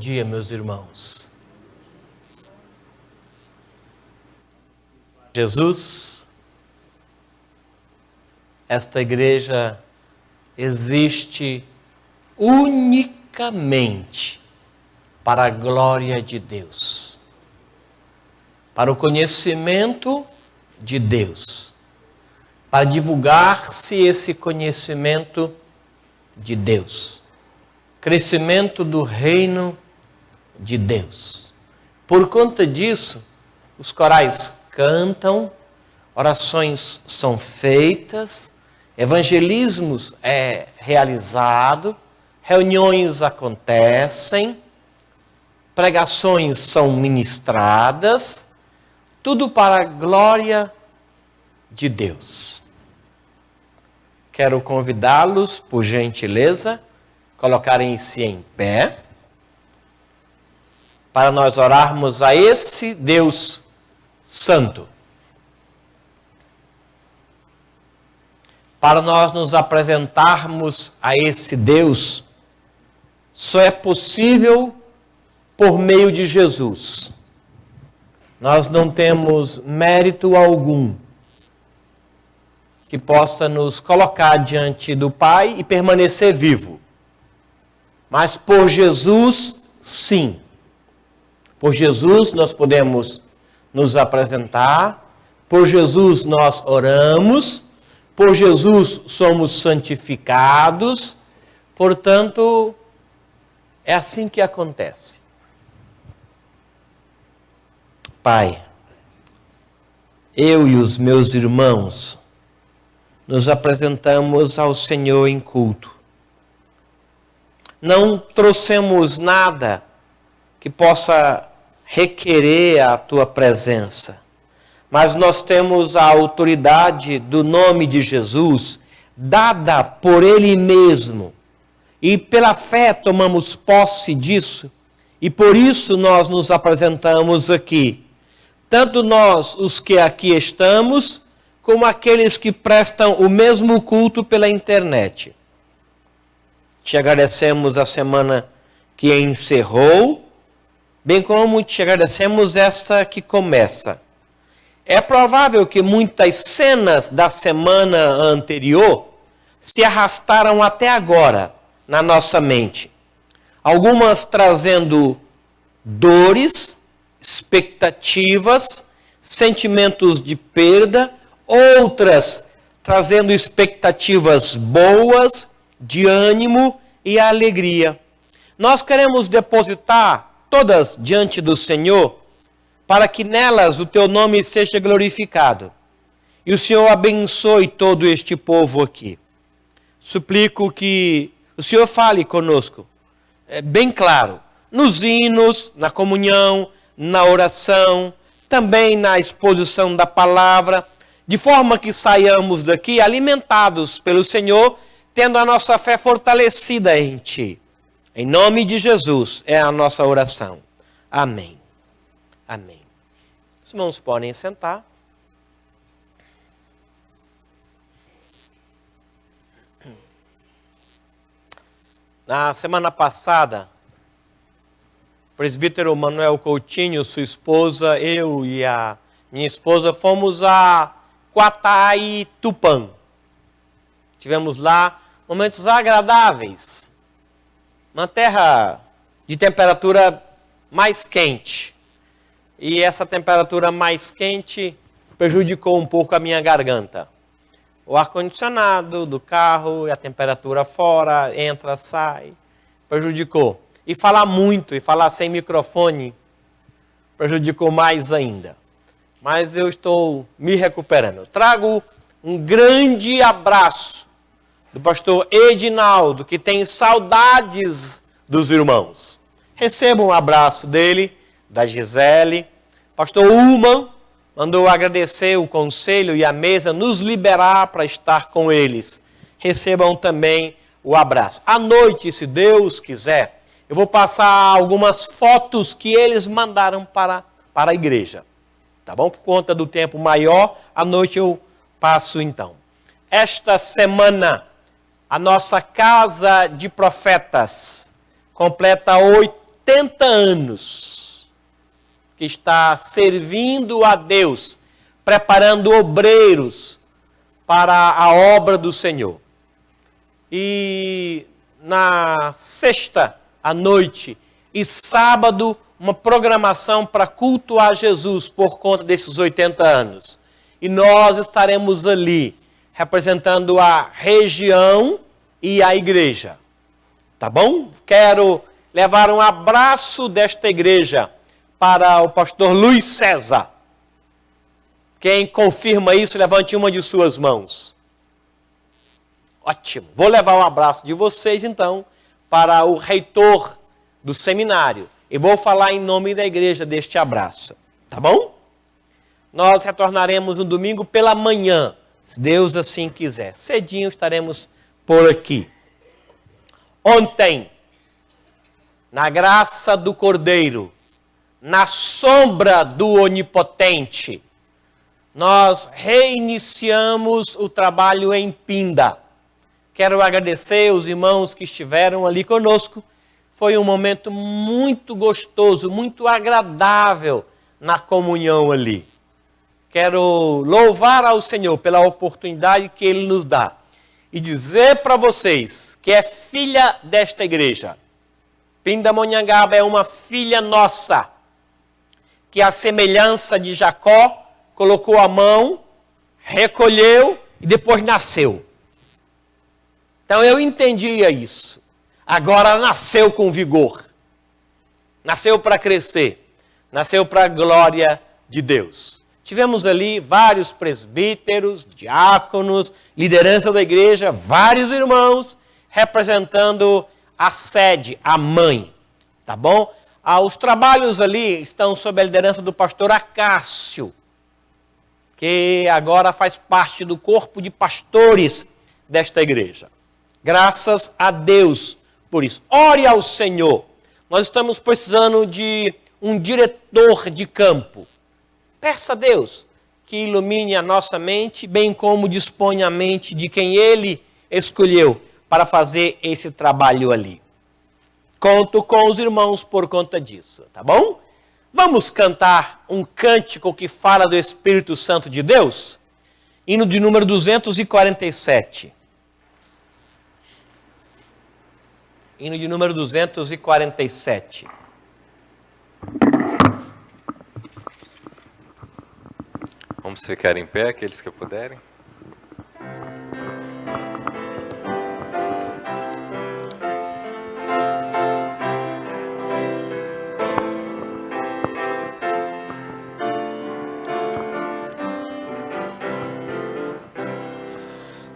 dia, meus irmãos. Jesus, esta igreja existe unicamente para a glória de Deus, para o conhecimento de Deus, para divulgar-se esse conhecimento de Deus, crescimento do reino de Deus. Por conta disso, os corais cantam, orações são feitas, evangelismos é realizado, reuniões acontecem, pregações são ministradas, tudo para a glória de Deus. Quero convidá-los, por gentileza, colocarem-se em pé, para nós orarmos a esse Deus Santo. Para nós nos apresentarmos a esse Deus, só é possível por meio de Jesus. Nós não temos mérito algum que possa nos colocar diante do Pai e permanecer vivo. Mas por Jesus, sim. Por Jesus nós podemos nos apresentar, por Jesus nós oramos, por Jesus somos santificados, portanto, é assim que acontece. Pai, eu e os meus irmãos nos apresentamos ao Senhor em culto. Não trouxemos nada que possa requerer a Tua presença, mas nós temos a autoridade do nome de Jesus, dada por Ele mesmo, e pela fé tomamos posse disso, e por isso nós nos apresentamos aqui. Tanto nós, os que aqui estamos, como aqueles que prestam o mesmo culto pela internet. Te agradecemos a semana que encerrou, bem como te agradecemos esta que começa. É provável que muitas cenas da semana anterior se arrastaram até agora na nossa mente. Algumas trazendo dores, expectativas, sentimentos de perda, outras trazendo expectativas boas, de ânimo e alegria. Nós queremos depositar todas diante do Senhor, para que nelas o Teu nome seja glorificado. E o Senhor abençoe todo este povo aqui. Suplico que o Senhor fale conosco, bem claro, nos hinos, na comunhão, na oração, também na exposição da palavra, de forma que saiamos daqui alimentados pelo Senhor, tendo a nossa fé fortalecida em Ti. Em nome de Jesus é a nossa oração. Amém. Amém. Os irmãos podem sentar. Na semana passada, o presbítero Manuel Coutinho, sua esposa, eu e a minha esposa fomos a Quataitupã. Tivemos lá momentos agradáveis. Uma terra de temperatura mais quente. E essa temperatura mais quente prejudicou um pouco a minha garganta. O ar-condicionado do carro e a temperatura fora, entra, sai, prejudicou. E falar muito, e falar sem microfone, prejudicou mais ainda. Mas eu estou me recuperando. Trago um grande abraço do pastor Edinaldo, que tem saudades dos irmãos. Receba um abraço dele, da Gisele. Pastor Ullman mandou agradecer o conselho e a mesa, nos liberar para estar com eles. Recebam também o abraço. À noite, se Deus quiser, eu vou passar algumas fotos que eles mandaram para a igreja. Tá bom? Por conta do tempo maior, à noite eu passo então. Esta semana, a nossa Casa de Profetas completa 80 80 anos que está servindo a Deus, preparando obreiros para a obra do Senhor. E na sexta à noite e sábado, uma programação para cultuar Jesus por conta desses 80 anos. E nós estaremos ali, representando a região e a igreja. Tá bom? Quero levar um abraço desta igreja para o pastor Luiz César. Quem confirma isso, levante uma de suas mãos. Ótimo. Vou levar um abraço de vocês, então, para o reitor do seminário. E vou falar em nome da igreja deste abraço. Tá bom? Nós retornaremos no domingo pela manhã, se Deus assim quiser. Cedinho estaremos por aqui. Ontem, na graça do Cordeiro, na sombra do Onipotente, nós reiniciamos o trabalho em Pinda. Quero agradecer os irmãos que estiveram ali conosco. Foi um momento muito gostoso, muito agradável na comunhão ali. Quero louvar ao Senhor pela oportunidade que Ele nos dá e dizer para vocês que é filha desta igreja. Pindamonhangaba é uma filha nossa, que a semelhança de Jacó colocou a mão, recolheu e depois nasceu. Então eu entendia isso. Agora nasceu com vigor. Nasceu para crescer. Nasceu para a glória de Deus. Tivemos ali vários presbíteros, diáconos, liderança da igreja, vários irmãos representando a sede, a mãe. Tá bom? Os trabalhos ali estão sob a liderança do pastor Acácio, que agora faz parte do corpo de pastores desta igreja. Graças a Deus por isso. Ore ao Senhor. Nós estamos precisando de um diretor de campo. Peça a Deus que ilumine a nossa mente, bem como disponha a mente de quem Ele escolheu para fazer esse trabalho ali. Conto com os irmãos por conta disso, tá bom? Vamos cantar um cântico que fala do Espírito Santo de Deus? Hino de número 247. Hino de número 247. Vamos ficar em pé, aqueles que puderem.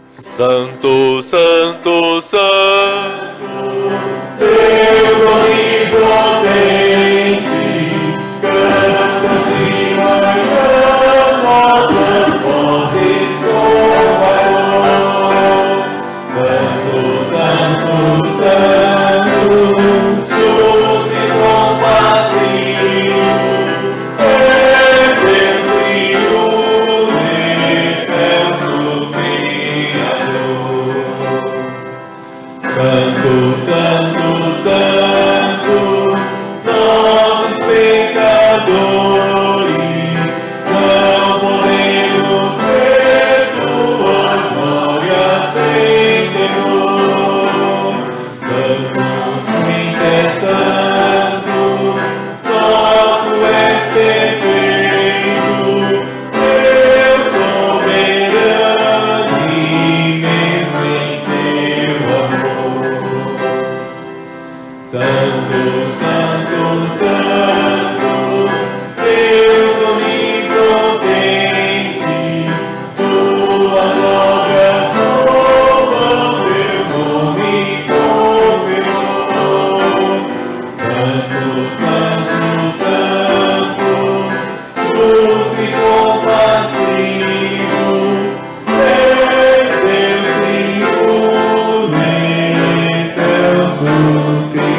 Santo, Santo, Santo, Deus onipotente, cantos de manhã, nossas vozes soarão. Santo, Santo, Santo, justo e compassivo, és Deus triuno, excelso Criador. Santo, Santo, Santo, nós pecadores não podemos ver tua glória sem temor. Santo, somente és santo, só tu és perfeito, Deus soberano, imenso em teu amor. Santo, Santo, Santo, Deus onipotente, tuas obras louvam teu nome confirmou. Santo, Santo, Santo, justo e compassivo, és Deus triuno, excelso Criador.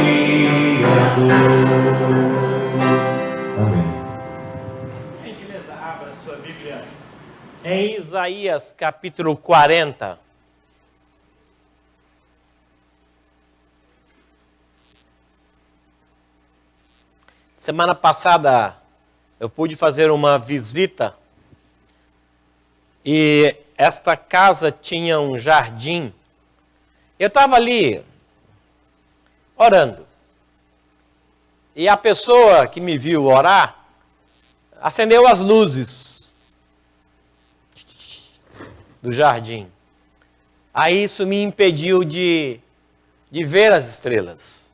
Amém. Gentileza, abra sua Bíblia em Isaías capítulo 40. Semana passada eu pude fazer uma visita e esta casa tinha um jardim. Eu estava ali orando. E a pessoa que me viu orar acendeu as luzes do jardim. Aí isso me impediu de ver as estrelas.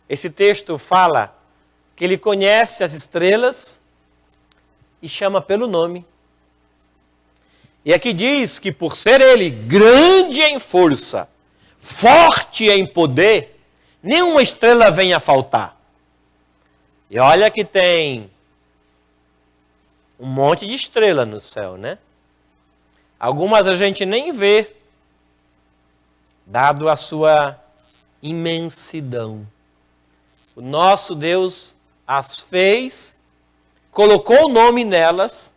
Esse texto fala que ele conhece as estrelas e chama pelo nome. E aqui diz que por ser ele grande em força, forte em poder, nenhuma estrela vem a faltar. E olha que tem um monte de estrela no céu, né? Algumas a gente nem vê, dado a sua imensidão. O nosso Deus as fez, colocou o nome nelas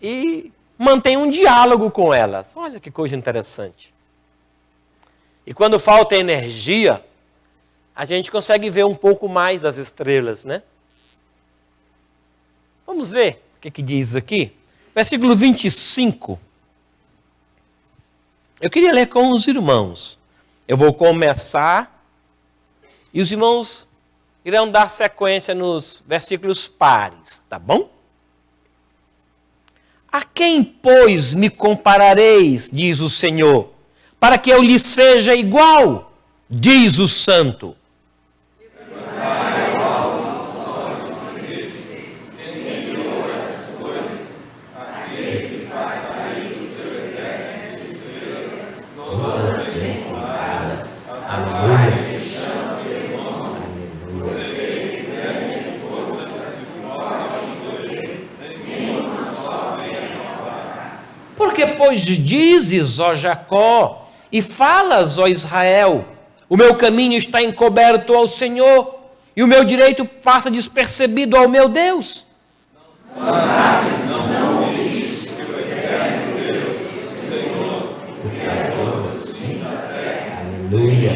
e mantém um diálogo com elas. Olha que coisa interessante. E quando falta energia, a gente consegue ver um pouco mais as estrelas, né? Vamos ver o que diz aqui. Versículo 25. Eu queria ler com os irmãos. Eu vou começar e os irmãos irão dar sequência nos versículos pares, tá bom? A quem, pois, me comparareis, diz o Senhor, para que eu lhe seja igual, diz o Santo. Porque, pois, dizes, ó Jacó, e falas, ó Israel, o meu caminho está encoberto ao Senhor, e o meu direito passa despercebido ao meu Deus. Não sabes, não ouviste que o eterno Deus, o Senhor, o Criador dos fins da terra. Aleluia.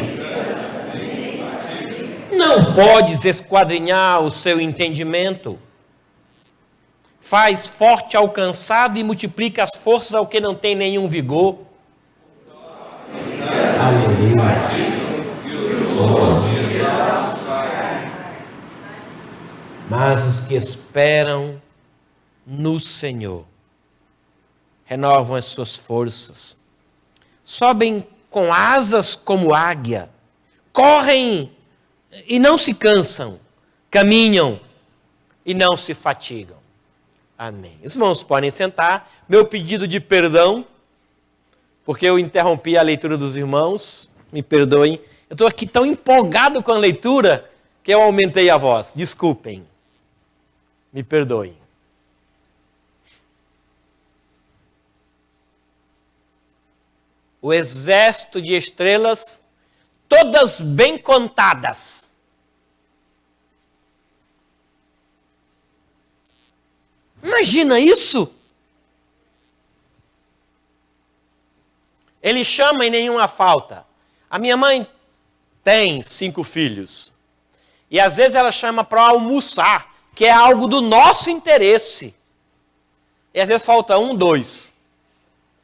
Não podes esquadrinhar o seu entendimento. Faz forte ao cansado e multiplica as forças ao que não tem nenhum vigor. Mas os que esperam no Senhor renovam as suas forças, sobem com asas como águia, correm e não se cansam, caminham e não se fatigam. Amém. Os irmãos podem sentar. Meu pedido de perdão, porque eu interrompi a leitura dos irmãos. Me perdoem. Eu estou aqui tão empolgado com a leitura que eu aumentei a voz. Desculpem. Me perdoem. O exército de estrelas, todas bem contadas. Imagina isso? Ele chama e nenhuma falta. A minha mãe tem 5 filhos. E às vezes ela chama para almoçar, que é algo do nosso interesse. E às vezes falta 1, 2.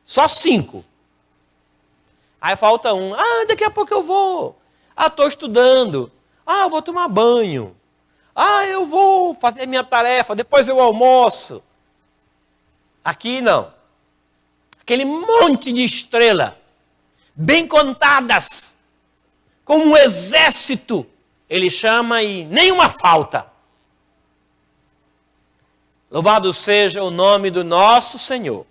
Só 5. Aí falta 1. Ah, daqui a pouco eu vou. Ah, estou estudando. Ah, eu vou tomar banho. Ah, eu vou fazer minha tarefa, depois eu almoço. Aqui não. Aquele monte de estrela, bem contadas, como um exército, ele chama e nenhuma falta. Louvado seja o nome do nosso Senhor.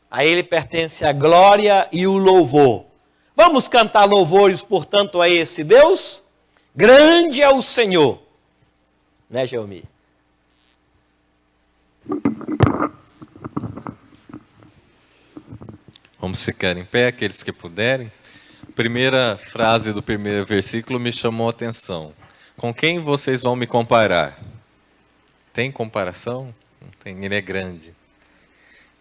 A Ele pertence a glória e o louvor. Vamos cantar louvores, portanto, a esse Deus? Grande é o Senhor. Né, Geomir? Vamos ficar em pé, aqueles que puderem. A primeira frase do primeiro versículo me chamou a atenção. Com quem vocês vão me comparar? Tem comparação? Não tem, ele é grande.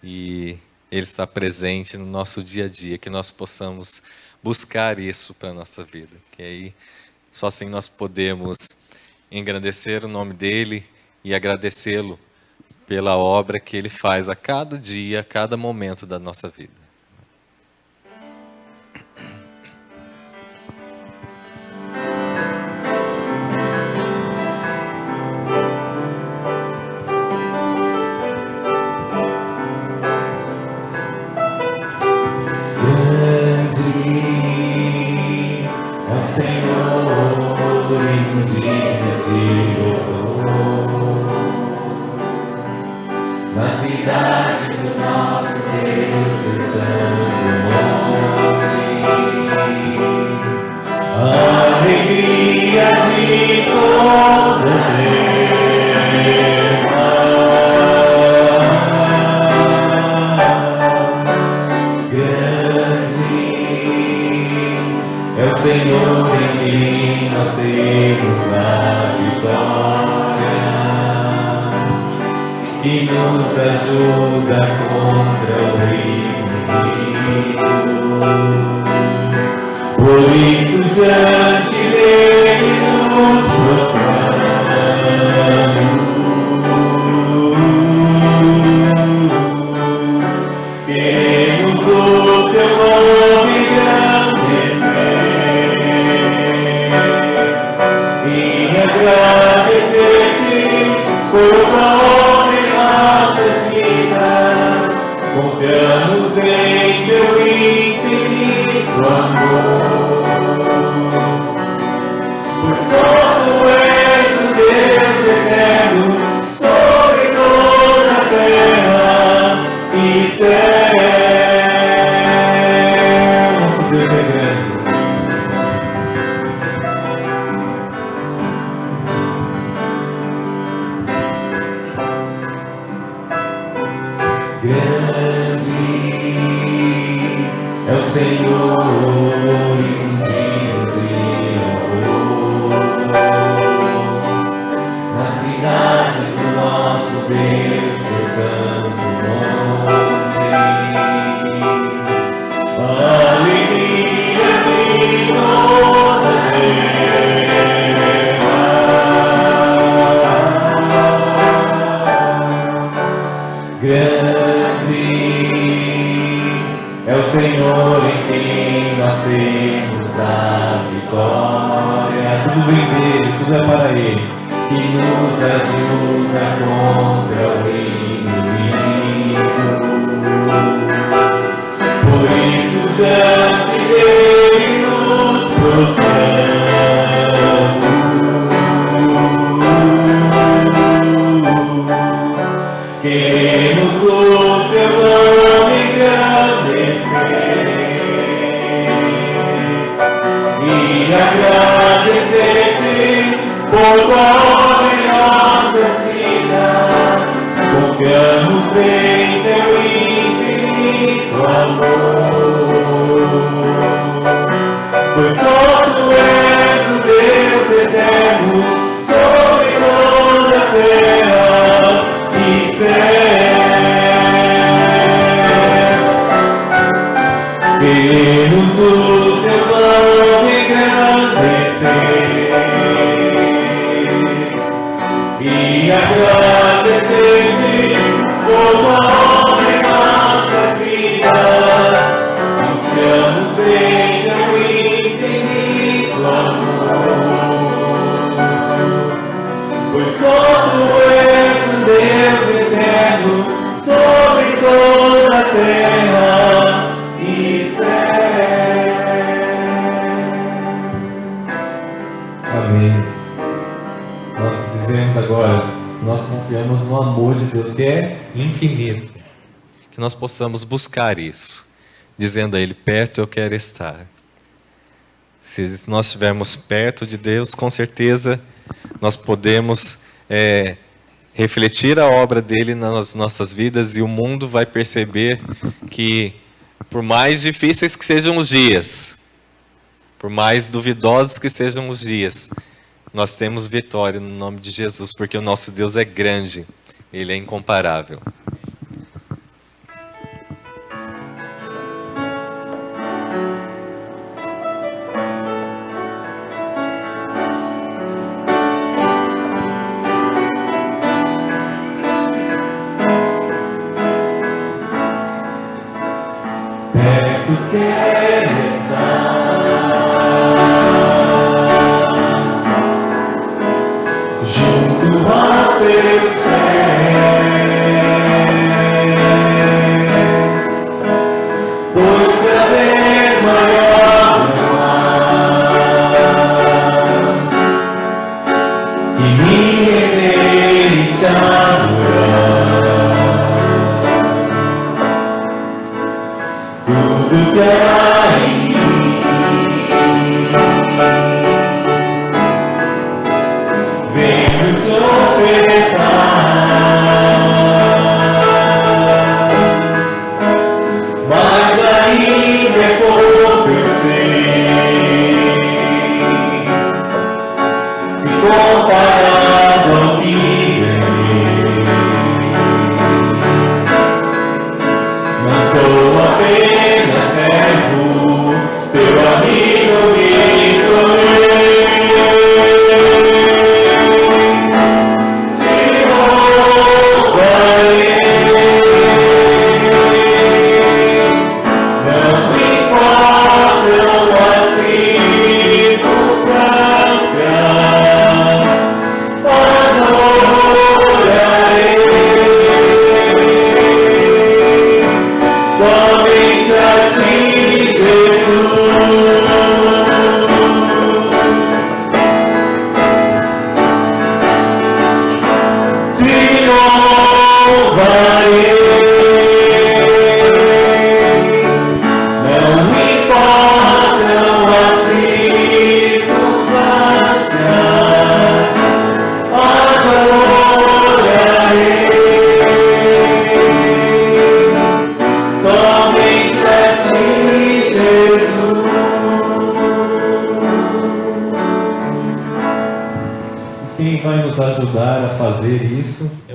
E ele está presente no nosso dia a dia, que nós possamos buscar isso para a nossa vida. Que aí, só assim nós podemos engrandecer o nome dele e agradecê-lo pela obra que ele faz a cada dia, a cada momento da nossa vida. Infinito. Que nós possamos buscar isso, dizendo a Ele, perto eu quero estar. Se nós estivermos perto de Deus, com certeza nós podemos refletir a obra dele nas nossas vidas e o mundo vai perceber que, por mais difíceis que sejam os dias, por mais duvidosos que sejam os dias, nós temos vitória no nome de Jesus, porque o nosso Deus é grande, Ele é incomparável.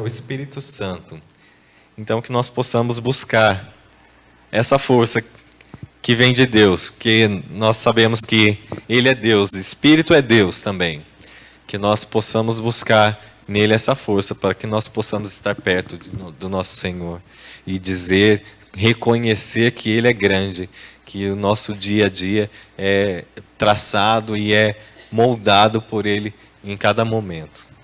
Espírito Santo. Então que nós possamos buscar essa força que vem de Deus, que nós sabemos que Ele é Deus, Espírito é Deus também. Que nós possamos buscar nele essa força para que nós possamos estar perto do nosso Senhor e dizer, reconhecer que Ele é grande, que o nosso dia a dia é traçado e é moldado por Ele em cada momento.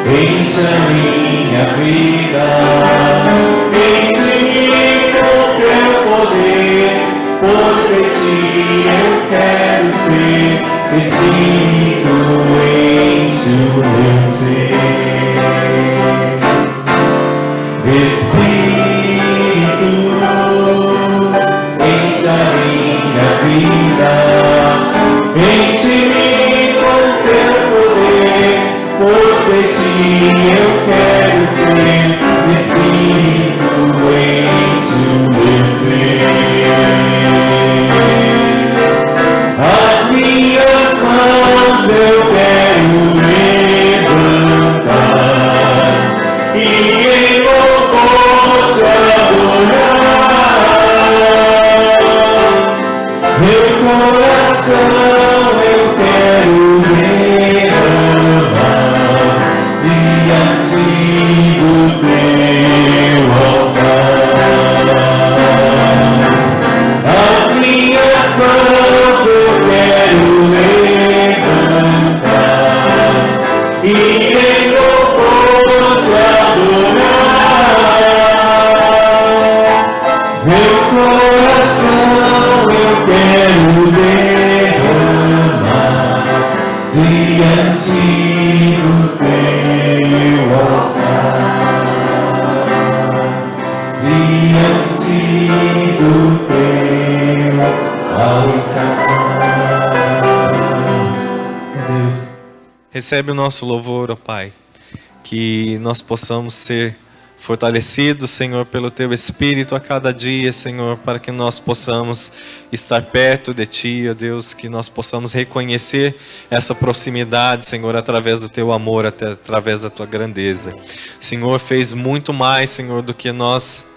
Encha minha vida, enche-me com teu poder, pois de ti eu quero ser. Espírito, enche o meu ser. Espírito, encha minha vida, enche-me com teu poder, pois de ti eu quero ser. Espírito, enche o meu ser. As minhas mãos eu quero levantar e em louvor te adorar. Meu coração eu quero derramar diante do teu altar. As minhas mãos eu quero levantar e em louvor te adorar. Meu coração eu quero derramar diante do teu altar. Diante do teu altar. Deus. Recebe o nosso louvor, ó Pai, que nós possamos ser fortalecidos, Senhor, pelo Teu Espírito a cada dia, Senhor, para que nós possamos estar perto de Ti, ó Deus, que nós possamos reconhecer essa proximidade, Senhor, através do Teu amor, através da Tua grandeza. Senhor, fez muito mais, Senhor, do que nós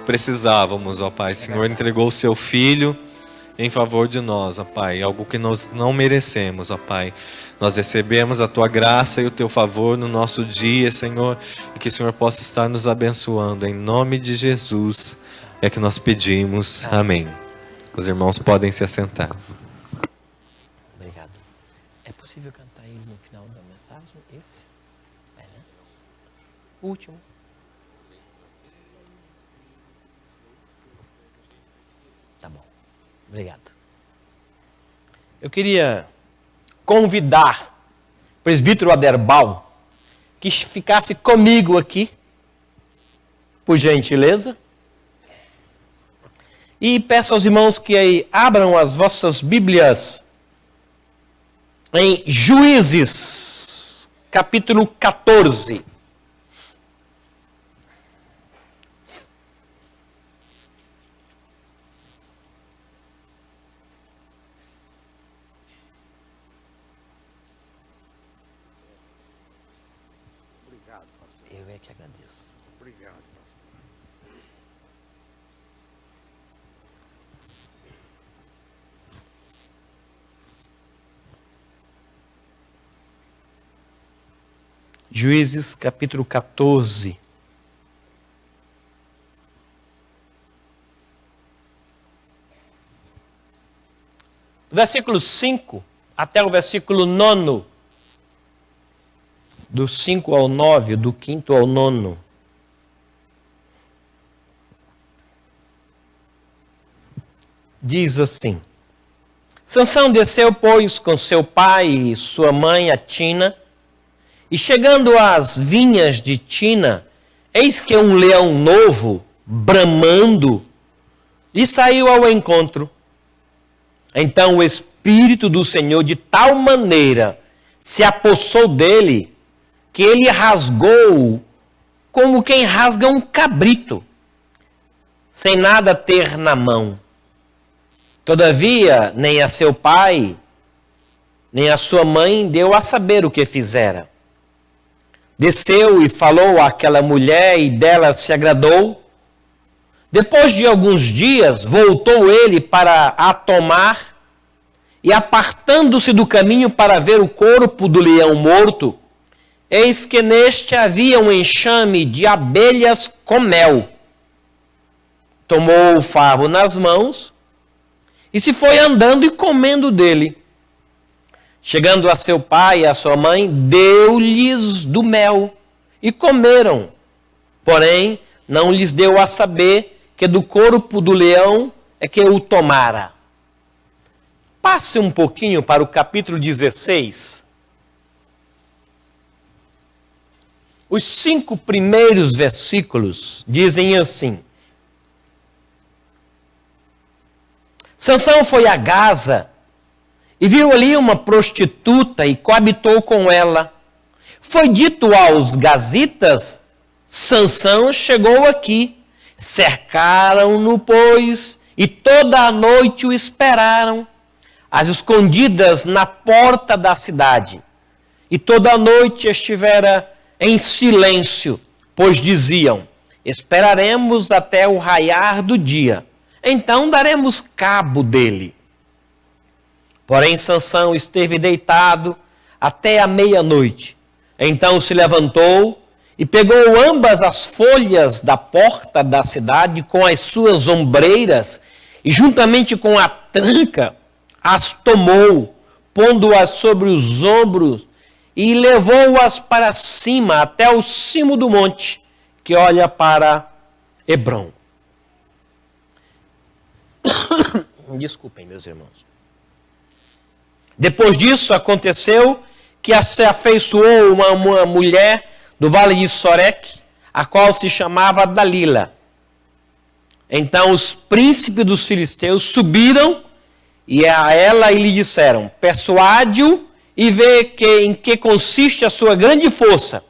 precisávamos, ó Pai. Senhor, entregou o Seu Filho em favor de nós, ó Pai, algo que nós não merecemos, ó Pai. Nós recebemos a Tua graça e o Teu favor no nosso dia, Senhor, e que o Senhor possa estar nos abençoando. Em nome de Jesus é que nós pedimos. Amém. Os irmãos podem se assentar. Obrigado. É possível cantar ele no final da mensagem? Esse? É, né? O último. Tá bom. Obrigado. Eu queria convidar o presbítero Aderbal que ficasse comigo aqui, por gentileza. E peço aos irmãos que aí abram as vossas Bíblias em Juízes, capítulo 14. Obrigado, pastor. Eu é que agradeço. Obrigado, pastor. Juízes, capítulo 14. Do versículo 5 até o versículo 9. Do 5 ao 9, do 5º ao 9. Diz assim: Sansão desceu, pois, com seu pai e sua mãe a Tina, e chegando às vinhas de Tina, eis que um leão novo, bramando, lhe saiu ao encontro. Então o Espírito do Senhor de tal maneira se apossou dele, que ele rasgou como quem rasga um cabrito, sem nada ter na mão. Todavia, nem a seu pai, nem a sua mãe deu a saber o que fizera. Desceu e falou àquela mulher, e dela se agradou. Depois de alguns dias, voltou ele para a tomar, e apartando-se do caminho para ver o corpo do leão morto, eis que neste havia um enxame de abelhas com mel. Tomou o favo nas mãos, e se foi andando e comendo dele. Chegando a seu pai e a sua mãe, deu-lhes do mel, e comeram. Porém, não lhes deu a saber que do corpo do leão é que o tomara. Passe um pouquinho para o capítulo 16. Os 5 primeiros versículos dizem assim: Sansão foi a Gaza e viu ali uma prostituta e coabitou com ela. Foi dito aos gazitas: Sansão chegou aqui. Cercaram-no, pois, e toda a noite o esperaram, às escondidas na porta da cidade. E toda a noite estivera em silêncio, pois diziam: esperaremos até o raiar do dia, então daremos cabo dele. Porém, Sansão esteve deitado até a meia-noite. Então se levantou e pegou ambas as folhas da porta da cidade com as suas ombreiras e juntamente com a tranca as tomou, pondo-as sobre os ombros e levou-as para cima até o cimo do monte que olha para Hebrom. Desculpem, meus irmãos. Depois disso, aconteceu que se afeiçoou uma mulher do vale de Soreque, a qual se chamava Dalila. Então os príncipes dos filisteus subiram e a ela e lhe disseram: persuade-o e vê em que consiste a sua grande força,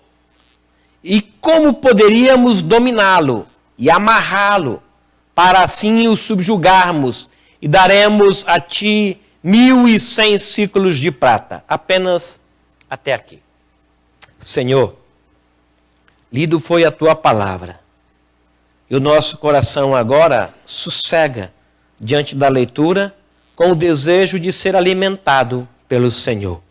e como poderíamos dominá-lo e amarrá-lo, para assim o subjugarmos, e daremos a ti 1.100 ciclos de prata. Apenas até aqui. Senhor, lido foi a tua palavra, e o nosso coração agora sossega diante da leitura com o desejo de ser alimentado pelo Senhor.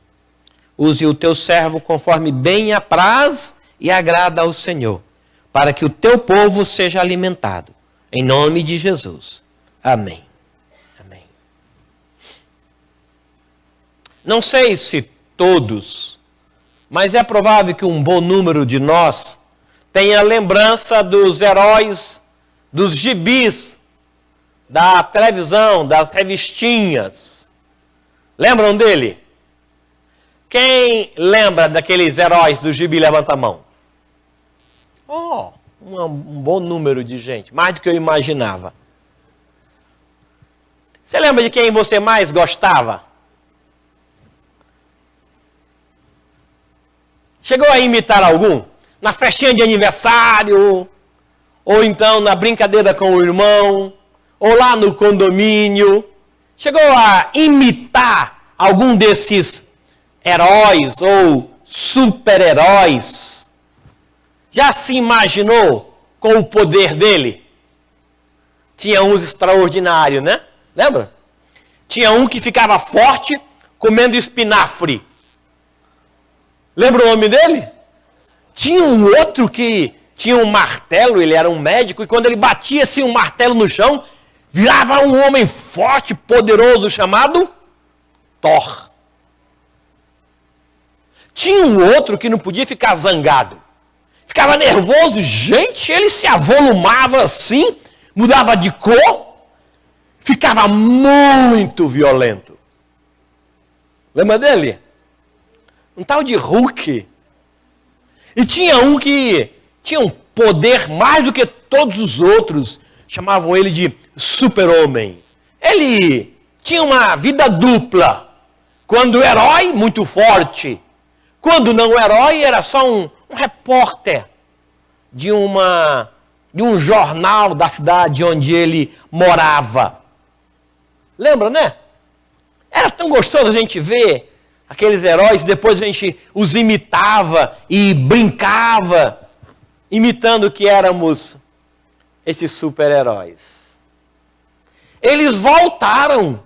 Use o teu servo conforme bem apraz e agrada ao Senhor, para que o teu povo seja alimentado. Em nome de Jesus. Amém. Amém. Não sei se todos, mas é provável que um bom número de nós tenha lembrança dos heróis, dos gibis, da televisão, das revistinhas. Lembram dele? Quem lembra daqueles heróis do gibi? Levanta a mão. Oh, um bom número de gente, mais do que eu imaginava. Você lembra de quem você mais gostava? Chegou a imitar algum? Na festinha de aniversário, ou então na brincadeira com o irmão, ou lá no condomínio. Chegou a imitar algum desses heróis ou super-heróis? Já se imaginou com o poder dele? Tinha uns extraordinários, né? Lembra? Tinha um que ficava forte comendo espinafre. Lembra o nome dele? Tinha um outro que tinha um martelo, ele era um médico, e quando ele batia assim um martelo no chão, virava um homem forte, poderoso, chamado Thor. Tinha um outro que não podia ficar zangado. Ficava nervoso, gente, ele se avolumava assim, mudava de cor, ficava muito violento. Lembra dele? Um tal de Hulk. E tinha um que tinha um poder mais do que todos os outros, chamavam ele de super-homem. Ele tinha uma vida dupla. Quando herói, muito forte. Quando não herói, era só um repórter de um jornal da cidade onde ele morava. Lembra, né? Era tão gostoso a gente ver aqueles heróis, depois a gente os imitava e brincava, imitando que éramos esses super-heróis. Eles voltaram.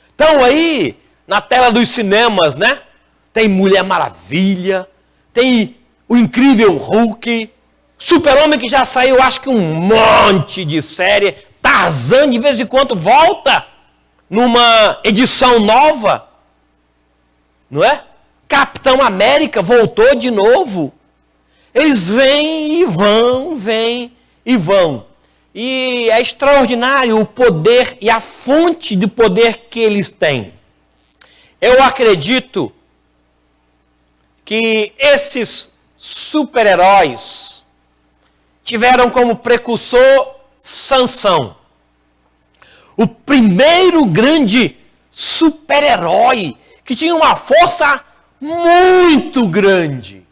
Estão aí na tela dos cinemas, né? Tem Mulher Maravilha, tem o incrível Hulk, Super-Homem que já saiu, acho que um monte de série, Tarzan de vez em quando volta numa edição nova, não é? Capitão América voltou de novo. Eles vêm e vão, vêm e vão. E é extraordinário o poder e a fonte de poder que eles têm. Eu acredito que esses super-heróis tiveram como precursor Sansão. O primeiro grande super-herói que tinha uma força muito grande,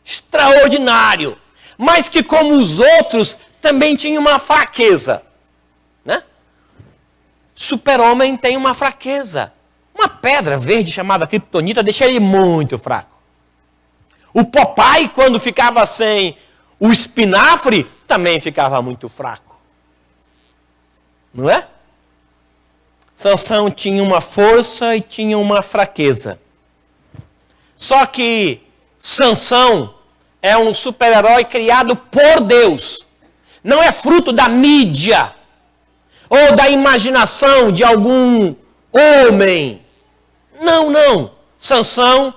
extraordinário, mas que, como os outros, também tinha uma fraqueza, né? Super-homem tem uma fraqueza. Uma pedra verde chamada Kryptonita deixa ele muito fraco. O Popeye, quando ficava sem o espinafre, também ficava muito fraco. Não é? Sansão tinha uma força e tinha uma fraqueza. Só que Sansão é um super-herói criado por Deus. Não é fruto da mídia ou da imaginação de algum homem. Não, não. Sansão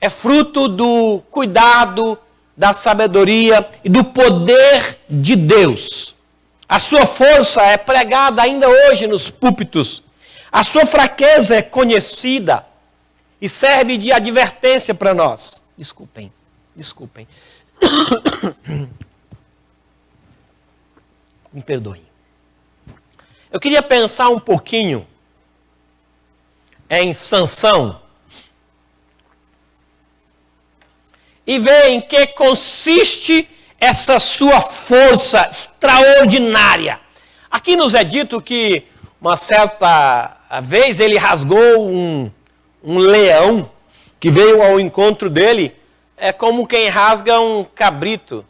é fruto do cuidado, da sabedoria e do poder de Deus. A sua força é pregada ainda hoje nos púlpitos. A sua fraqueza é conhecida e serve de advertência para nós. Desculpem. Me perdoem. Eu queria pensar um pouquinho em Sansão e ver em que consiste essa sua força extraordinária. Aqui nos é dito que uma certa vez ele rasgou um leão que veio ao encontro dele, é como quem rasga um cabrito.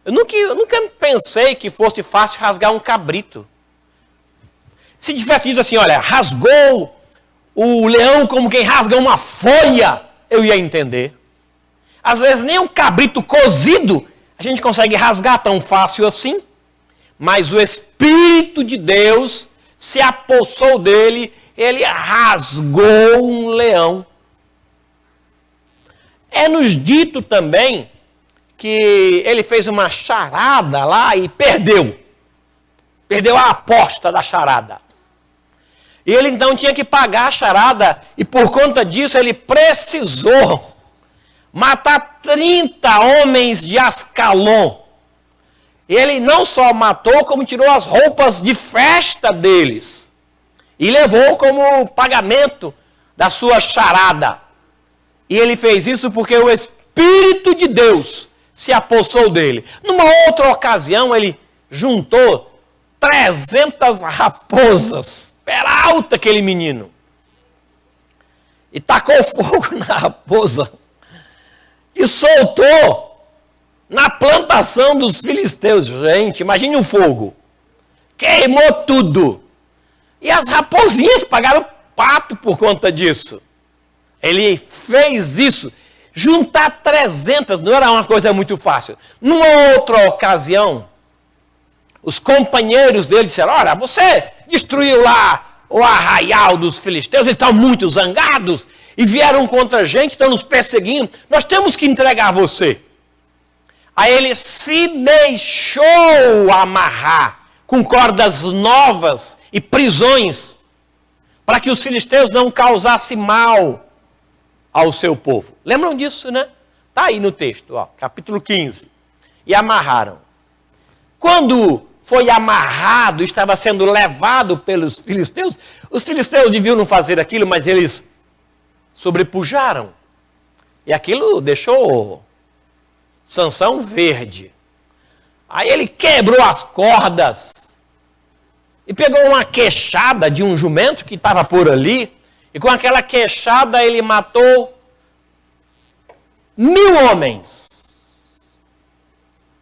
Eu nunca pensei que fosse fácil rasgar um cabrito. Se tivesse dito assim, olha, rasgou o leão como quem rasga uma folha, eu ia entender. Às vezes nem um cabrito cozido a gente consegue rasgar tão fácil assim, mas o Espírito de Deus se apossou dele, ele rasgou um leão. É-nos dito também que ele fez uma charada lá e perdeu. Perdeu a aposta da charada. E ele então tinha que pagar a charada e por conta disso ele precisou matar 30 homens de Ascalon. Ele não só matou, como tirou as roupas de festa deles. E levou como pagamento da sua charada. E ele fez isso porque o Espírito de Deus se apossou dele. Numa outra ocasião, ele juntou 300 raposas. Peralta aquele menino. E tacou fogo na raposa. E soltou na plantação dos filisteus. Gente, imagine um fogo. Queimou tudo. E as raposinhas pagaram pato por conta disso. Ele fez isso. Juntar 300 não era uma coisa muito fácil. Numa outra ocasião, os companheiros dele disseram, olha, você destruiu lá o arraial dos filisteus, eles estão muito zangados e vieram contra a gente, estão nos perseguindo, nós temos que entregar você. Aí ele se deixou amarrar com cordas novas e prisões para que os filisteus não causassem mal ao seu povo. Lembram disso, né? Está aí no texto, ó, capítulo 15. E amarraram. Quando foi amarrado, estava sendo levado pelos filisteus, os filisteus deviam não fazer aquilo, mas eles sobrepujaram. E aquilo deixou Sansão verde. Aí ele quebrou as cordas e pegou uma queixada de um jumento que estava por ali, e com aquela queixada ele matou 1000 homens.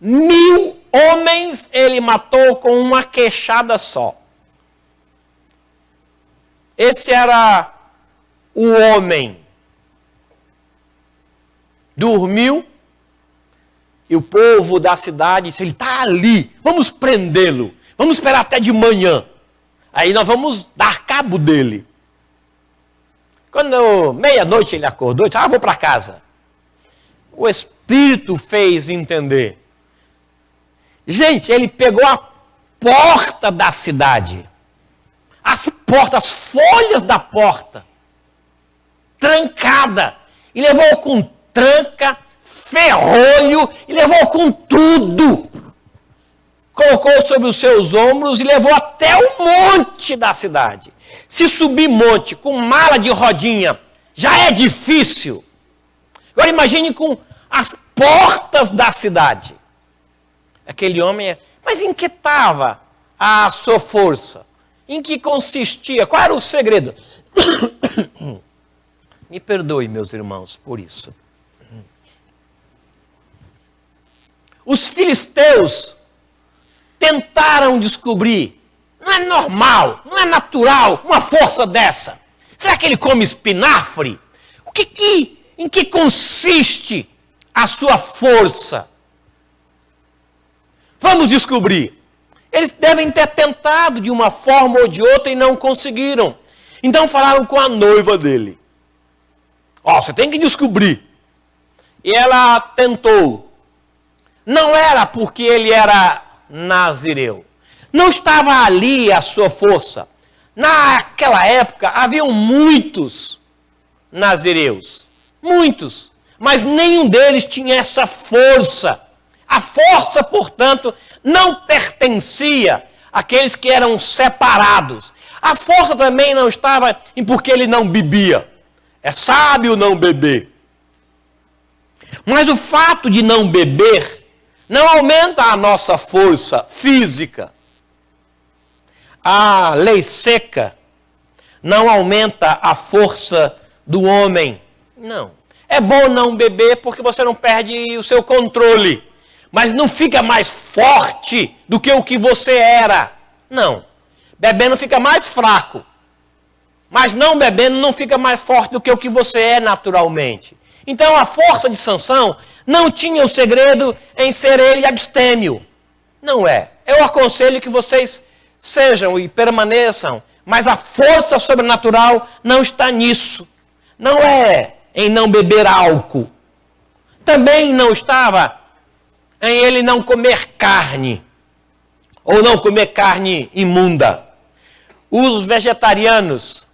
1000 homens ele matou com uma queixada só. Esse era o homem. Dormiu e o povo da cidade disse, ele está ali, vamos prendê-lo, vamos esperar até de manhã. Aí nós vamos dar cabo dele. Quando meia-noite ele acordou, disse, vou para casa. O Espírito fez entender. Gente, ele pegou a porta da cidade, as portas, as folhas da porta, trancada, e levou com tranca, ferrolho, e levou com tudo. Colocou sobre os seus ombros e levou até o monte da cidade. Se subir monte com mala de rodinha já é difícil. Agora imagine com as portas da cidade. Aquele homem, mas em que estava a sua força? Em que consistia? Qual era o segredo? Me perdoe, meus irmãos, por isso. Os filisteus tentaram descobrir, não é normal, não é natural uma força dessa. Será que ele come espinafre? Em que consiste a sua força? Vamos descobrir. Eles devem ter tentado de uma forma ou de outra e não conseguiram. Então falaram com a noiva dele. Você tem que descobrir. E ela tentou. Não era porque ele era nazireu. Não estava ali a sua força. Naquela época haviam muitos nazireus. Muitos. Mas nenhum deles tinha essa força. A força, portanto, não pertencia àqueles que eram separados. A força também não estava em porque ele não bebia. É sábio não beber. Mas o fato de não beber não aumenta a nossa força física. A lei seca não aumenta a força do homem. Não. É bom não beber porque você não perde o seu controle. Mas não fica mais forte do que o que você era. Não. Bebendo fica mais fraco. Mas não bebendo não fica mais forte do que o que você é naturalmente. Então a força de Sansão não tinha o segredo em ser ele abstêmio. Não é. Eu aconselho que vocês sejam e permaneçam, mas a força sobrenatural não está nisso. Não é em não beber álcool. Também não estava em ele não comer carne, ou não comer carne imunda. Os vegetarianos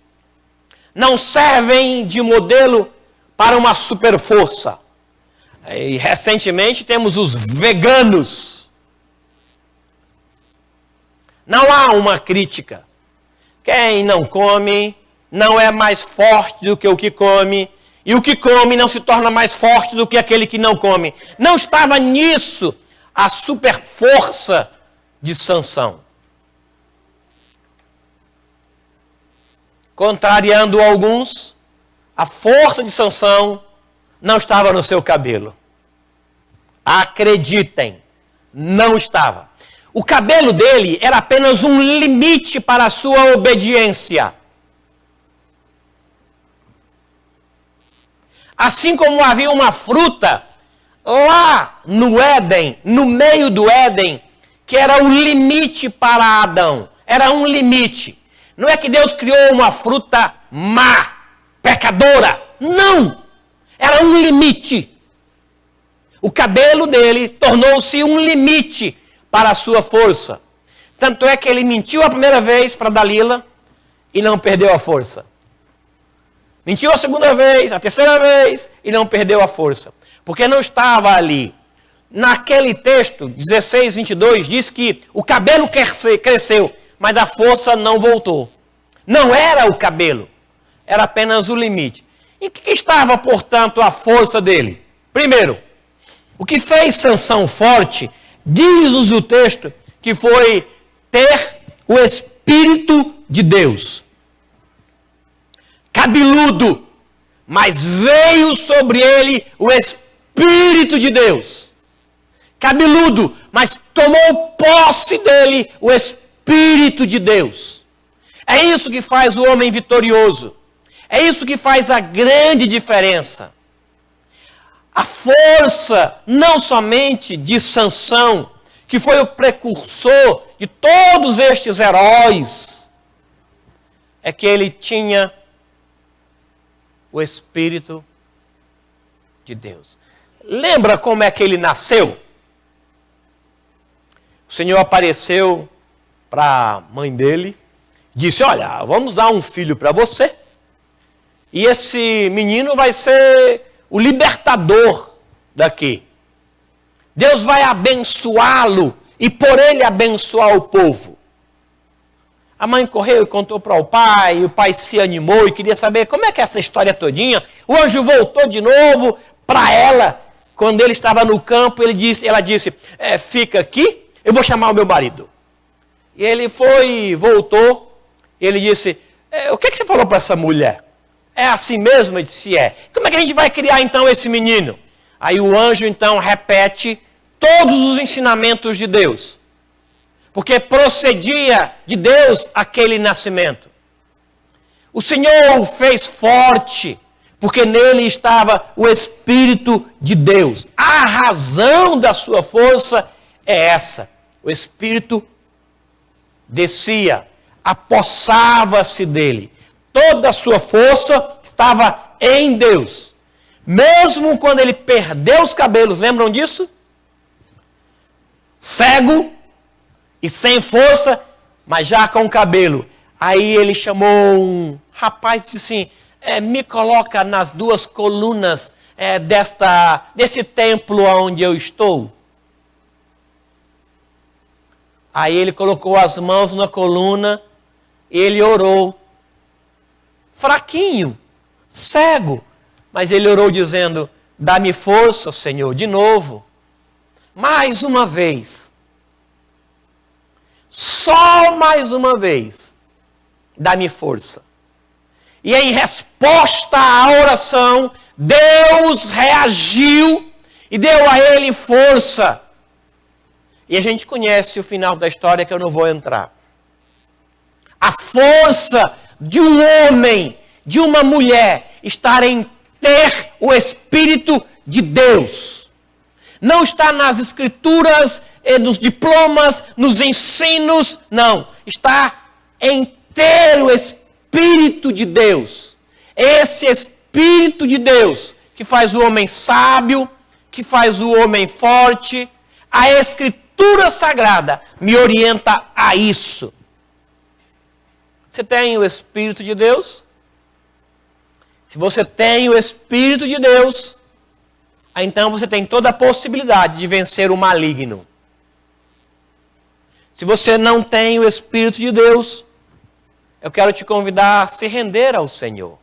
não servem de modelo para uma super força. E recentemente temos os veganos. Não há uma crítica. Quem não come não é mais forte do que o que come, e o que come não se torna mais forte do que aquele que não come. Não estava nisso a super força de Sansão. Contrariando alguns, a força de Sansão não estava no seu cabelo. Acreditem, não estava. O cabelo dele era apenas um limite para a sua obediência. Assim como havia uma fruta lá no Éden, no meio do Éden, que era o limite para Adão. Era um limite. Não é que Deus criou uma fruta má, pecadora. Não! Era um limite. O cabelo dele tornou-se um limite para a sua força. Tanto é que ele mentiu a primeira vez para Dalila e não perdeu a força. Mentiu a segunda vez, a terceira vez e não perdeu a força. Porque não estava ali. Naquele texto, 16, 22, diz que o cabelo cresceu, mas a força não voltou. Não era o cabelo, era apenas o limite. Em que estava, portanto, a força dele? Primeiro, o que fez Sansão forte, diz-nos o texto, que foi ter o Espírito de Deus. Cabeludo, mas veio sobre ele o Espírito de Deus. Cabeludo, mas tomou posse dele o Espírito de Deus. É isso que faz o homem vitorioso. É isso que faz a grande diferença. A força, não somente de Sansão, que foi o precursor de todos estes heróis, é que ele tinha o Espírito de Deus. Lembra como é que ele nasceu? O Senhor apareceu para a mãe dele, disse, olha, vamos dar um filho para você, e esse menino vai ser o libertador daqui. Deus vai abençoá-lo e por ele abençoar o povo. A mãe correu e contou para o pai, e o pai se animou e queria saber como é que é essa história todinha. O anjo voltou de novo para ela, quando ele estava no campo, ela disse, fica aqui, eu vou chamar o meu marido. E ele foi, voltou, e ele disse, o que você falou para essa mulher? É assim mesmo? Ele disse, é. Como é que a gente vai criar então esse menino? Aí o anjo então repete todos os ensinamentos de Deus. Porque procedia de Deus aquele nascimento. O Senhor o fez forte, porque nele estava o Espírito de Deus. A razão da sua força é essa. O Espírito descia, apossava-se dele. Toda a sua força estava em Deus. Mesmo quando ele perdeu os cabelos, lembram disso? Cego e sem força, mas já com cabelo. Aí ele chamou um rapaz e disse assim, me coloca nas duas colunas desse templo onde eu estou. Aí ele colocou as mãos na coluna, ele orou. Fraquinho, cego, mas ele orou dizendo, dá-me força, Senhor, de novo. Mais uma vez. Só mais uma vez. Dá-me força. E em resposta à oração, Deus reagiu e deu a ele força. E a gente conhece o final da história que eu não vou entrar. A força de um homem, de uma mulher, estar em ter o Espírito de Deus. Não está nas escrituras, nos diplomas, nos ensinos, não. Está em ter o Espírito de Deus. Esse Espírito de Deus que faz o homem sábio, que faz o homem forte. A Escritura Sagrada me orienta a isso. Você tem o Espírito de Deus? Se você tem o Espírito de Deus, então você tem toda a possibilidade de vencer o maligno. Se você não tem o Espírito de Deus, eu quero te convidar a se render ao Senhor.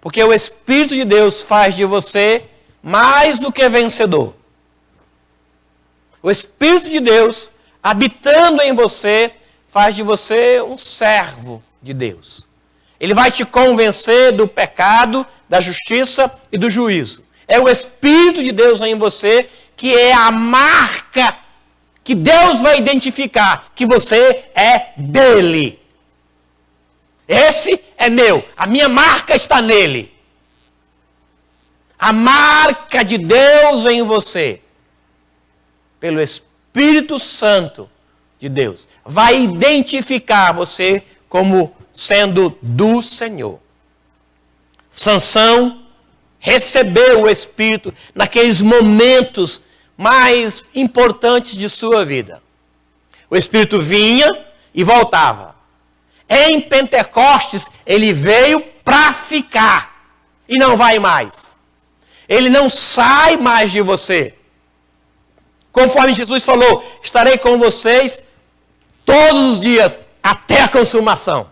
Porque o Espírito de Deus faz de você mais do que vencedor. O Espírito de Deus, habitando em você, faz de você um servo de Deus. Ele vai te convencer do pecado, da justiça e do juízo. É o Espírito de Deus em você que é a marca que Deus vai identificar que você é dele. Esse é meu, a minha marca está nele. A marca de Deus em você, pelo Espírito Santo de Deus, vai identificar você como sendo do Senhor. Sansão recebeu o Espírito naqueles momentos mais importantes de sua vida. O Espírito vinha e voltava. Em Pentecostes, ele veio para ficar e não vai mais. Ele não sai mais de você. Conforme Jesus falou, estarei com vocês todos os dias até a consumação.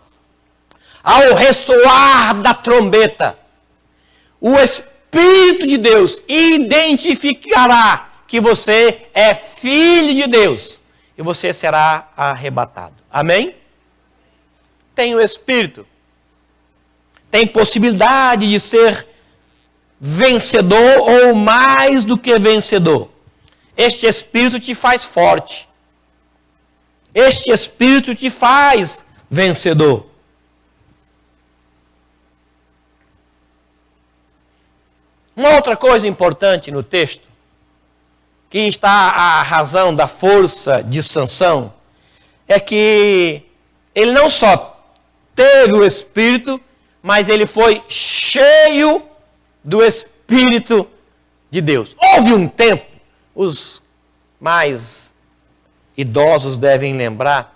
Ao ressoar da trombeta, o Espírito de Deus identificará que você é filho de Deus e você será arrebatado. Amém? Tem o Espírito. Tem possibilidade de ser vencedor ou mais do que vencedor. Este Espírito te faz forte. Este Espírito te faz vencedor. Uma outra coisa importante no texto, que está a razão da força de Sansão, é que ele não só teve o Espírito, mas ele foi cheio do Espírito de Deus. Houve um tempo, os mais idosos devem lembrar,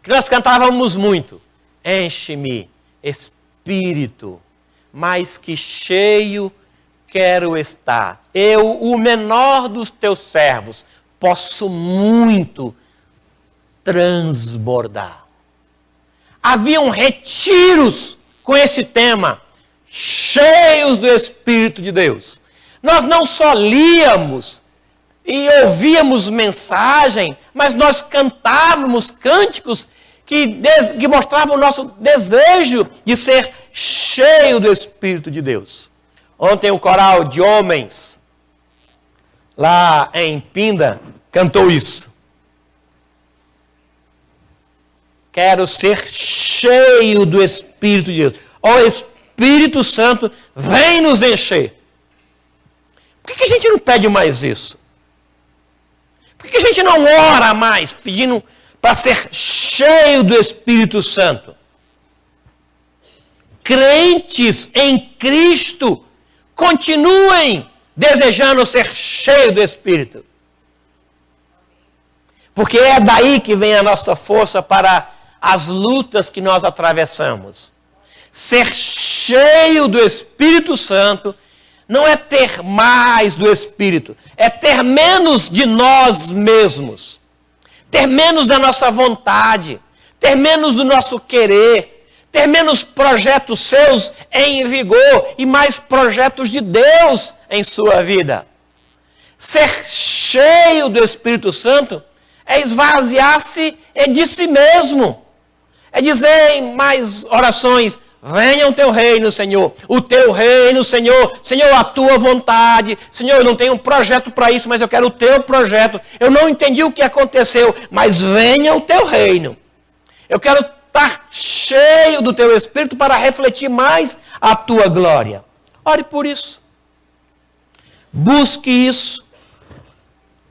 que nós cantávamos muito, enche-me, Espírito, mais que cheio quero estar. Eu, o menor dos teus servos, posso muito transbordar. Haviam retiros com esse tema, cheios do Espírito de Deus. Nós não só líamos e ouvíamos mensagem, mas nós cantávamos cânticos que mostravam o nosso desejo de ser cheio do Espírito de Deus. Ontem o coral de homens, lá em Pinda, cantou isso. Quero ser cheio do Espírito de Deus. Ó Espírito Santo, vem nos encher. Por que a gente não pede mais isso? Por que a gente não ora mais pedindo para ser cheio do Espírito Santo? Crentes em Cristo continuem desejando ser cheios do Espírito. Porque é daí que vem a nossa força para as lutas que nós atravessamos. Ser cheio do Espírito Santo não é ter mais do Espírito, é ter menos de nós mesmos, ter menos da nossa vontade, ter menos do nosso querer, ter menos projetos seus em vigor e mais projetos de Deus em sua vida. Ser cheio do Espírito Santo é esvaziar-se de si mesmo. É dizer em mais orações, venha o teu reino, Senhor. O teu reino, Senhor. Senhor, a tua vontade. Senhor, eu não tenho um projeto para isso, mas eu quero o teu projeto. Eu não entendi o que aconteceu, mas venha o teu reino. Eu quero estar cheio do teu Espírito para refletir mais a tua glória. Ore por isso. Busque isso.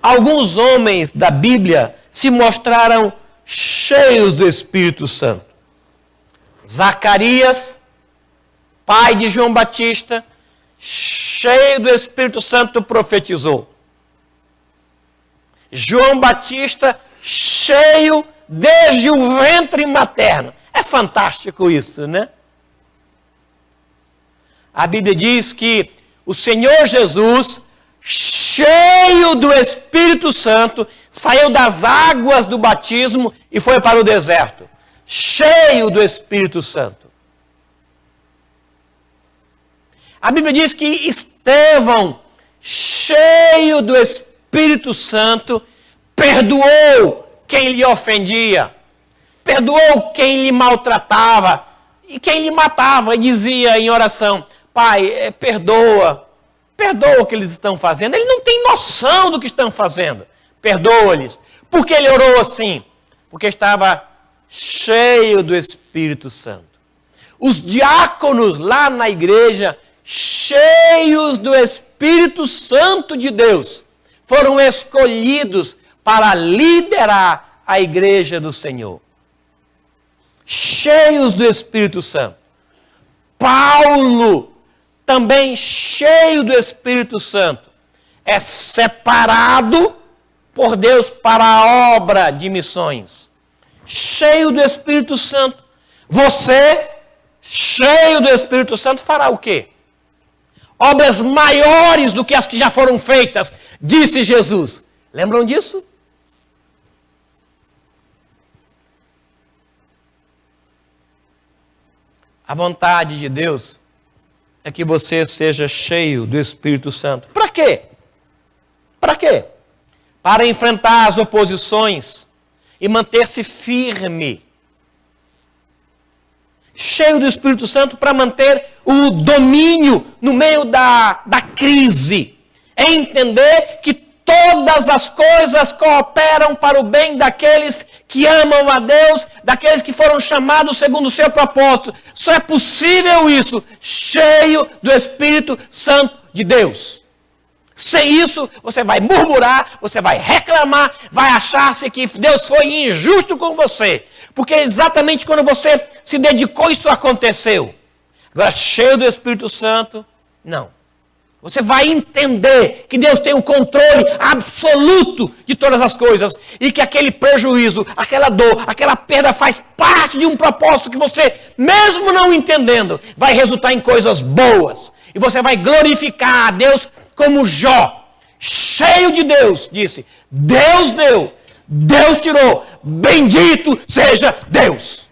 Alguns homens da Bíblia se mostraram cheios do Espírito Santo. Zacarias, pai de João Batista, cheio do Espírito Santo, profetizou. João Batista, cheio desde o ventre materno. É fantástico isso, né? A Bíblia diz que o Senhor Jesus, cheio do Espírito Santo, saiu das águas do batismo e foi para o deserto. Cheio do Espírito Santo. A Bíblia diz que Estevão, cheio do Espírito Santo, perdoou quem lhe ofendia, perdoou quem lhe maltratava e quem lhe matava, e dizia em oração: Pai, perdoa o que eles estão fazendo. Ele não tem noção do que estão fazendo. Perdoa-lhes. Por que ele orou assim? Porque estava cheio do Espírito Santo. Os diáconos lá na igreja, cheios do Espírito Santo de Deus, foram escolhidos para liderar a igreja do Senhor. Cheios do Espírito Santo. Paulo, também cheio do Espírito Santo, é separado por Deus para a obra de missões. Cheio do Espírito Santo. Você, cheio do Espírito Santo, fará o quê? Obras maiores do que as que já foram feitas, disse Jesus. Lembram disso? A vontade de Deus é que você seja cheio do Espírito Santo. Para quê? Para quê? Para enfrentar as oposições e manter-se firme. Cheio do Espírito Santo para manter o domínio no meio da crise. É entender que todas as coisas cooperam para o bem daqueles que amam a Deus, daqueles que foram chamados segundo o seu propósito. Só é possível isso, cheio do Espírito Santo de Deus. Sem isso, você vai murmurar, você vai reclamar, vai achar-se que Deus foi injusto com você. Porque exatamente quando você se dedicou, isso aconteceu. Agora, cheio do Espírito Santo, não. Você vai entender que Deus tem o controle absoluto de todas as coisas e que aquele prejuízo, aquela dor, aquela perda faz parte de um propósito que você, mesmo não entendendo, vai resultar em coisas boas. E você vai glorificar a Deus como Jó, cheio de Deus, disse: Deus deu, Deus tirou, bendito seja Deus.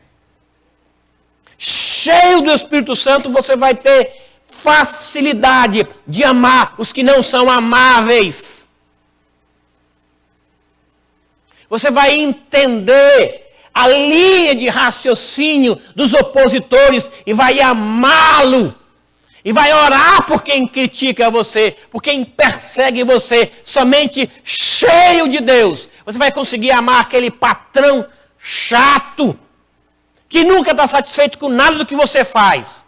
Cheio do Espírito Santo, você vai ter facilidade de amar os que não são amáveis. Você vai entender a linha de raciocínio dos opositores e vai amá-lo. E vai orar por quem critica você, por quem persegue você. Somente cheio de Deus, você vai conseguir amar aquele patrão chato, que nunca está satisfeito com nada do que você faz.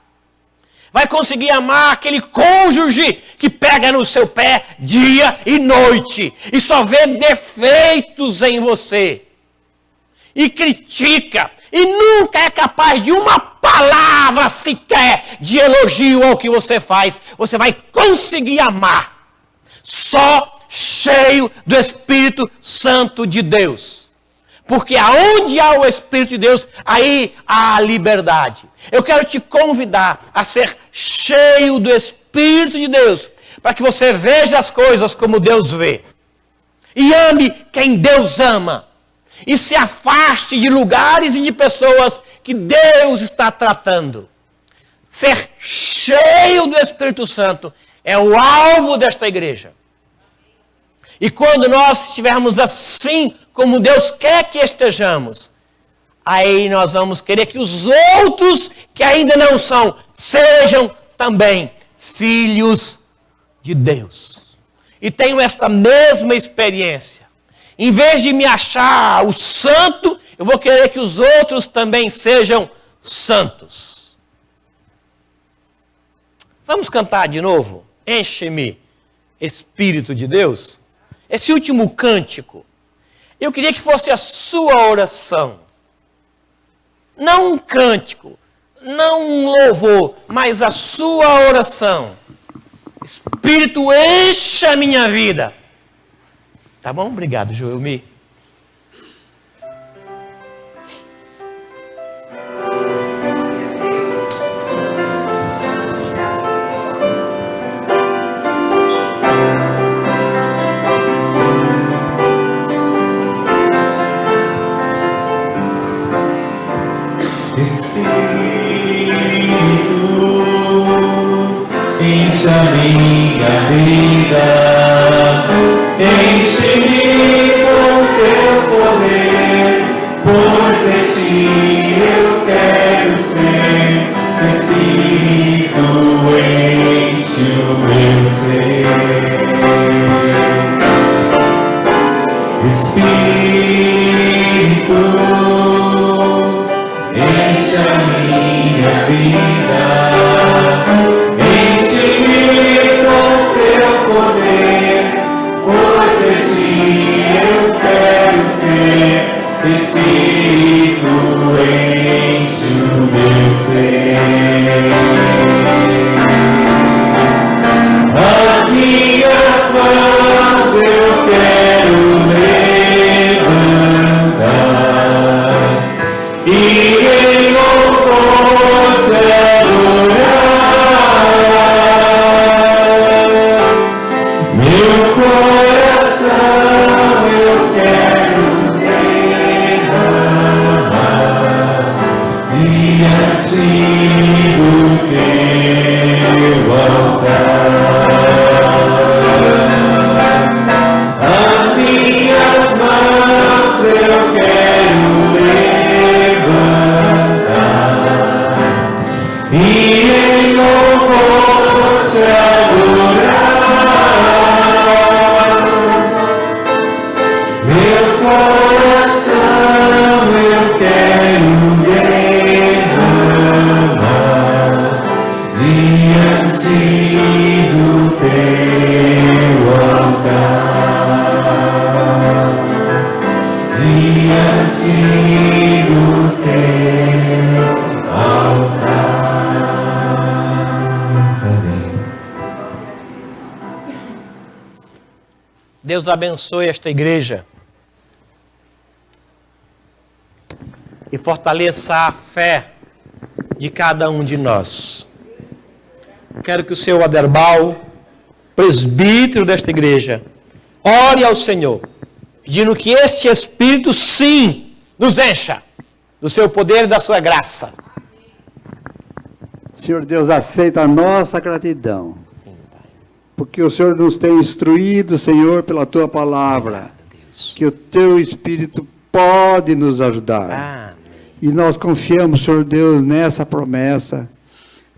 Vai conseguir amar aquele cônjuge que pega no seu pé dia e noite e só vê defeitos em você. E critica. E nunca é capaz de uma palavra sequer de elogio ao que você faz. Você vai conseguir amar. Só cheio do Espírito Santo de Deus. Porque aonde há o Espírito de Deus, aí há a liberdade. Eu quero te convidar a ser cheio do Espírito de Deus, para que você veja as coisas como Deus vê. E ame quem Deus ama. E se afaste de lugares e de pessoas que Deus está tratando. Ser cheio do Espírito Santo é o alvo desta igreja. E quando nós estivermos assim, como Deus quer que estejamos, aí nós vamos querer que os outros que ainda não são, sejam também filhos de Deus. E tenho esta mesma experiência. Em vez de me achar o santo, eu vou querer que os outros também sejam santos. Vamos cantar de novo? Enche-me, Espírito de Deus. Esse último cântico, eu queria que fosse a sua oração. Não um cântico, não um louvor, mas a sua oração. Espírito, encha a minha vida. Tá bom? Obrigado, Joelmi. Encha minha vida, enche-me com teu poder, pois de ti eu quero ser. Espírito, enche o meu ser. Espírito, encha minha vida. Espírito, enche o meu ser. As minhas mãos eu quero levantar e em louvor te adorar. Meu coração eu quero diante do teu altar. As minhas mãos eu quero levantar e em louvor te adorar. Meu coração eu quero diante do teu altar, diante do teu altar. Amém. Deus abençoe esta igreja e fortaleça a fé de cada um de nós. Quero que o seu Aderbal, presbítero desta igreja, ore ao Senhor, pedindo que este Espírito, sim, nos encha do seu poder e da sua graça. Senhor Deus, aceita a nossa gratidão, porque o Senhor nos tem instruído, Senhor, pela Tua palavra, Obrigado, Deus. que o Teu Espírito pode nos ajudar. Amém. E nós confiamos, Senhor Deus, nessa promessa,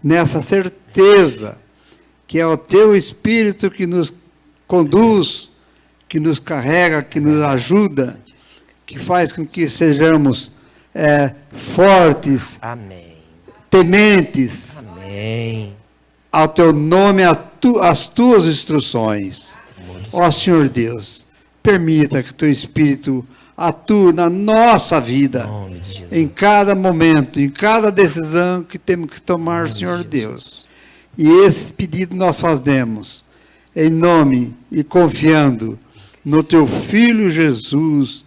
nessa certeza, que é o Teu Espírito que nos conduz, que nos carrega, que nos ajuda, que faz com que sejamos fortes, Amém. tementes Amém. ao Teu nome, às Tuas instruções. Ó Senhor Deus, permita que o Teu Espírito atue na nossa vida, Em nome de Jesus. em cada momento, em cada decisão que temos que tomar, Senhor Deus. E esse pedido nós fazemos em nome e confiando no Teu Filho Jesus,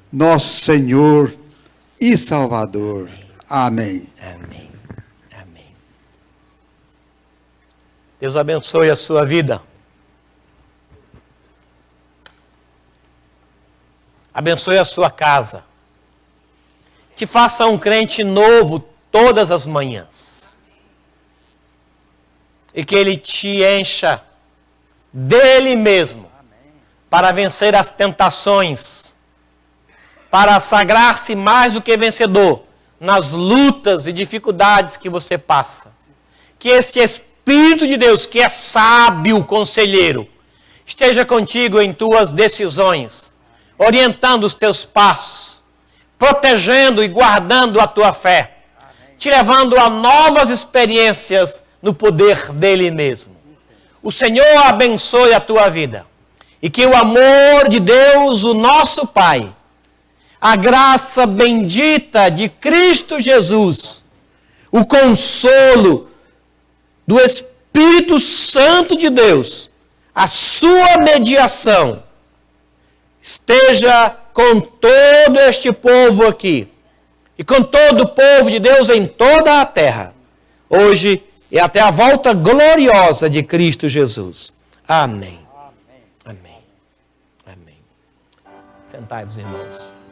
nosso Senhor e Salvador. Amém. Amém. Amém. Deus abençoe a sua vida. Abençoe a sua casa. Te faça um crente novo todas as manhãs. E que Ele te encha dele mesmo para vencer as tentações, para sagrar-se mais do que vencedor nas lutas e dificuldades que você passa. Que esse Espírito de Deus, que é sábio conselheiro, esteja contigo em tuas decisões, orientando os teus passos protegendo e guardando a tua fé, te levando a novas experiências no poder dele mesmo. O Senhor abençoe a tua vida e que o amor de Deus, o nosso Pai, a graça bendita de Cristo Jesus, o consolo do Espírito Santo de Deus, a sua mediação, esteja com todo este povo aqui e com todo o povo de Deus em toda a terra, hoje e até a volta gloriosa de Cristo Jesus. Amém. Amém. Amém. Sentai-vos, irmãos.